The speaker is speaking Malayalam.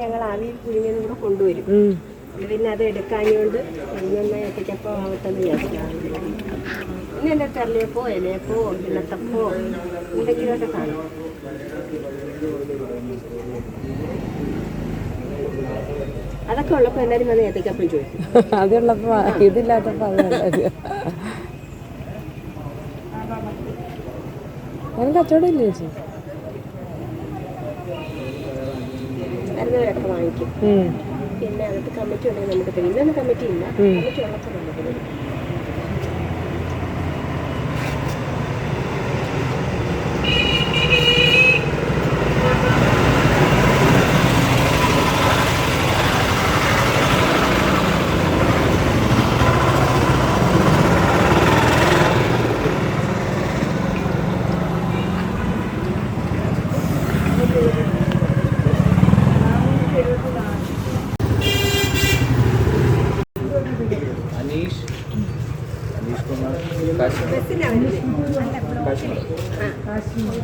ഞങ്ങൾ ആവിയിൽ പുഴുങ്ങിയത് കൂടെ കൊണ്ടുവരും. പിന്നെ അത് എടുക്കാഞ്ഞുകൊണ്ട് നന്നായി ഏത്തയ്ക്കപ്പം ആവട്ടെന്ന് വിചാരിച്ചിട്ടാണ്. പിന്നെ എൻ്റെ തെരളിയപ്പോ ഇലയപ്പോ ഇന്നത്തപ്പോ എന്തെങ്കിലുമൊക്കെ കാണും. അതൊക്കെ ഉള്ളപ്പോൾ എല്ലാവരും വന്ന് ഏത്തയ്ക്കപ്പം ചോദിക്കും. അതുള്ളപ്പോ ഇതില്ലാത്തപ്പോ അത് ഞാൻ കച്ചവടം ഇല്ല ചേച്ചി. വരുന്നവരൊക്കെ വാങ്ങിക്കും. പിന്നെ അകത്ത് കമ്മിറ്റി ഉണ്ടെങ്കിൽ നമുക്ക് തരും. ഇന്നൊന്നും കമ്മിറ്റി ഇല്ല, കമ്മിറ്റി ഉള്ളപ്പോൾ നമുക്ക് തരും. കാശ്മീർ